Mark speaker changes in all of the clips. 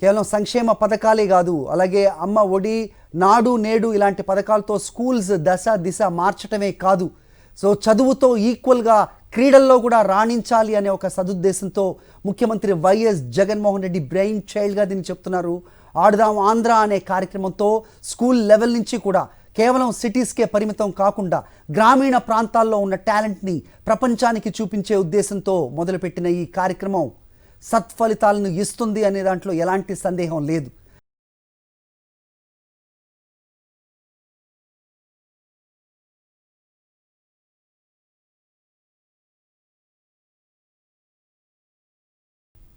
Speaker 1: కేవలం సంక్షేమ పథకాలే కాదు, అలాగే అమ్మ ఒడి, నాడు నేడు ఇలాంటి పథకాలతో స్కూల్స్ దశ దిశ మార్చటమే కాదు, సో చదువుతో ఈక్వల్గా క్రీడల్లో కూడా రాణించాలి అనే ఒక సదుద్దేశంతో ముఖ్యమంత్రి వైఎస్ జగన్మోహన్ రెడ్డి బ్రెయిన్ చైల్డ్గా దీన్ని చెప్తున్నారు. ఆడుదాం ఆంధ్ర అనే కార్యక్రమంతో స్కూల్ లెవెల్ నుంచి కూడా కేవలం సిటీస్కే పరిమితం కాకుండా గ్రామీణ ప్రాంతాల్లో ఉన్న టాలెంట్ని ప్రపంచానికి చూపించే ఉద్దేశంతో మొదలుపెట్టిన ఈ కార్యక్రమం సత్ఫలితాలను ఇస్తుంది అనే దాంట్లో ఎలాంటి సందేహం లేదు.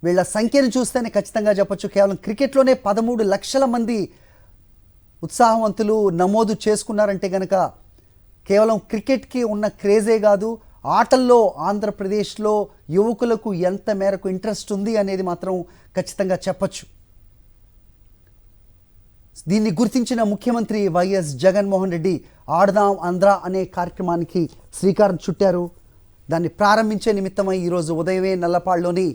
Speaker 1: వీళ్ళ సంఖ్యను చూస్తేనే ఖచ్చితంగా చెప్పొచ్చు, కేవలం క్రికెట్లోనే 13 లక్షల మంది ఉత్సాహవంతులు నమోదు చేసుకున్నారంటే కనుక కేవలం క్రికెట్కి ఉన్న క్రేజే కాదు, ఆటల్లో ఆంధ్రప్రదేశ్లో యువకులకు ఎంత మేరకు ఇంట్రెస్ట్ ఉంది అనేది మాత్రం ఖచ్చితంగా చెప్పచ్చు. దీన్ని గుర్తించిన ముఖ్యమంత్రి వైఎస్ జగన్మోహన్ రెడ్డి ఆడదాం ఆంధ్ర అనే కార్యక్రమానికి శ్రీకారం చుట్టారు. దాన్ని ప్రారంభించే నిమిత్తమై ఈరోజు ఉదయమే నల్లపాడులోని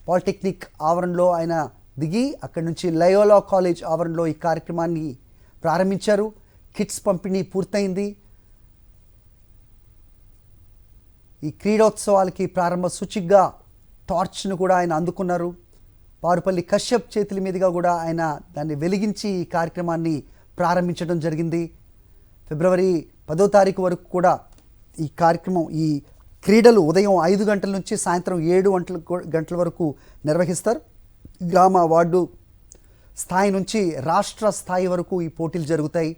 Speaker 1: పాలిటెక్నిక్ ఆవరణలో ఆయన దిగి అక్కడి నుంచి లయోలా కాలేజ్ ఆవరణలో ఈ కార్యక్రమాన్ని ప్రారంభించారు. కిట్స్ పంపిణీ పూర్తయింది. ఈ క్రీడోత్సవాలకి ప్రారంభ సూచికగా టార్చ్ను కూడా ఆయన అందుకున్నారు. పారుపల్లి కశ్యప్ చేతుల మీదుగా కూడా ఆయన దాన్ని వెలిగించి ఈ కార్యక్రమాన్ని ప్రారంభించడం జరిగింది. ఫిబ్రవరి 10వ తారీఖు వరకు కూడా ఈ కార్యక్రమం, ఈ క్రీడలు ఉదయం 5 గంటల నుంచి సాయంత్రం 7 గంటల వరకు నిర్వహిస్తారు. గ్రామ వార్డు స్థాయి నుంచి రాష్ట్ర స్థాయి వరకు ఈ పోటీలు జరుగుతాయి.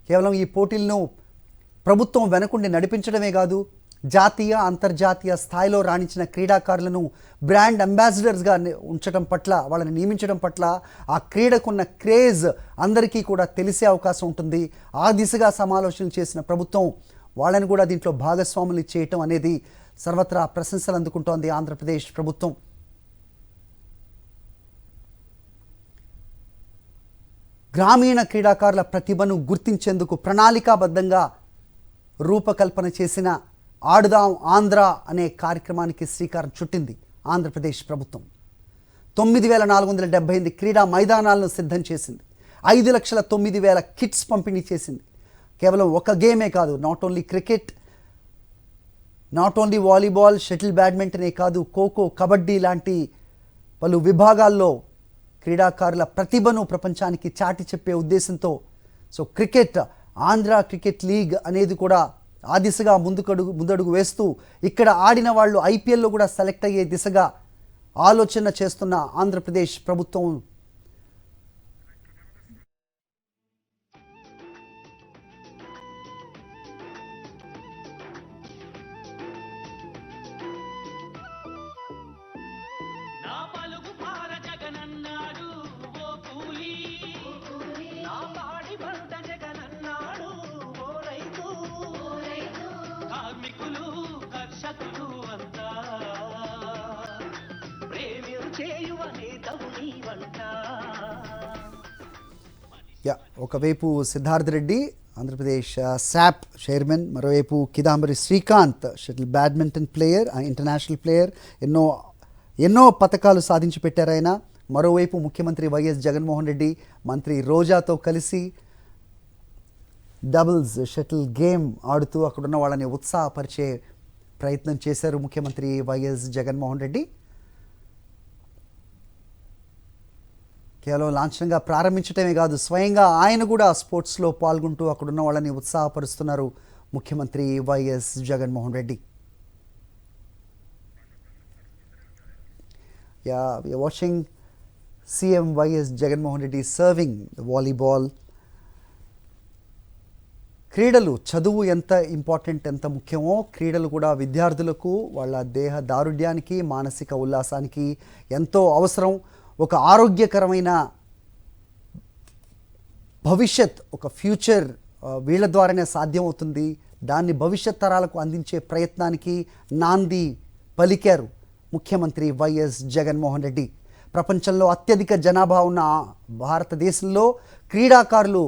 Speaker 1: కేవలం ఈ పోటీలను ప్రభుత్వం వెనకుండి నడిపించడమే కాదు, జాతీయ అంతర్జాతీయ స్థాయిలో రాణించిన క్రీడాకారులను బ్రాండ్ అంబాసిడర్స్గా ఉంచడం పట్ల, వాళ్ళని నియమించడం పట్ల ఆ క్రీడకున్న క్రేజ్ అందరికీ కూడా తెలిసే అవకాశం ఉంటుంది. ఆ దిశగా సమాలోచనలు చేసిన ప్రభుత్వం వాళ్ళని కూడా దీంట్లో భాగస్వాములు చేయటం అనేది సర్వత్రా ప్రశంసలు అందుకుంటోంది ఆంధ్రప్రదేశ్ ప్రభుత్వం. గ్రామీణ క్రీడాకారుల ప్రతిభను గుర్తించేందుకు ప్రణాళికాబద్ధంగా రూపకల్పన చేసిన ఆడుదాం ఆంధ్ర అనే కార్యక్రమానికి శ్రీకారం చుట్టింది ఆంధ్రప్రదేశ్ ప్రభుత్వం. 9478 క్రీడా మైదానాలను సిద్ధం చేసింది. 5,09,000 కిట్స్ పంపిణీ చేసింది. కేవలం ఒక గేమే కాదు, not only cricket, not only volleyball, shuttle బ్యాడ్మింటనే కాదు, ఖోఖో, కబడ్డీ లాంటి పలు విభాగాల్లో క్రీడాకారుల ప్రతిభను ప్రపంచానికి చాటి చెప్పే ఉద్దేశంతో so cricket, Andhra cricket league అనేది కూడా ఆ దిశగా ముందడుగు వేస్తూ ఇక్కడ ఆడిన వాళ్ళు ఐపీఎల్లో కూడా సెలెక్ట్ అయ్యే దిశగా ఆలోచన చేస్తున్న ఆంధ్రప్రదేశ్ ప్రభుత్వం ఒకవైపు సిద్ధార్థ్ రెడ్డి ఆంధ్రప్రదేశ్ శాప్ చైర్మన్, మరోవైపు Kidambi Srikanth shuttle badminton player, international player, ఎన్నో పథకాలు సాధించి పెట్టారు ఆయన. మరోవైపు ముఖ్యమంత్రి వైఎస్ జగన్మోహన్ రెడ్డి మంత్రి రోజాతో కలిసి డబుల్స్ షటిల్ గేమ్ ఆడుతూ అక్కడున్న వాళ్ళని ఉత్సాహపరిచే ప్రయత్నం చేశారు ముఖ్యమంత్రి వైఎస్ జగన్మోహన్ రెడ్డి. కేవలం లాంఛనంగా ప్రారంభించడమే కాదు, స్వయంగా ఆయన కూడా స్పోర్ట్స్లో పాల్గొంటూ అక్కడున్న వాళ్ళని ఉత్సాహపరుస్తున్నారు ముఖ్యమంత్రి YS Jaganmohan Reddy. We are watching CM YS Jaganmohan Reddy serving volleyball. క్రీడలు, చదువు ఎంత ఇంపార్టెంట్, ఎంత ముఖ్యమో క్రీడలు కూడా విద్యార్థులకు వాళ్ళ దేహ దారుఢ్యానికి, మానసిక ఉల్లాసానికి ఎంతో అవసరం. ఒక ఆరోగ్యకరమైన భవిష్యత్, ఒక ఫ్యూచర్ వీళ్ళ ద్వారానే సాధ్యమవుతుంది. దాన్ని భవిష్యత్ తరాలకు అందించే ప్రయత్నానికి నాంది పలికారు ముఖ్యమంత్రి వైఎస్ జగన్మోహన్ రెడ్డి. ప్రపంచంలో అత్యధిక జనాభా ఉన్న భారతదేశంలో క్రీడాకారులు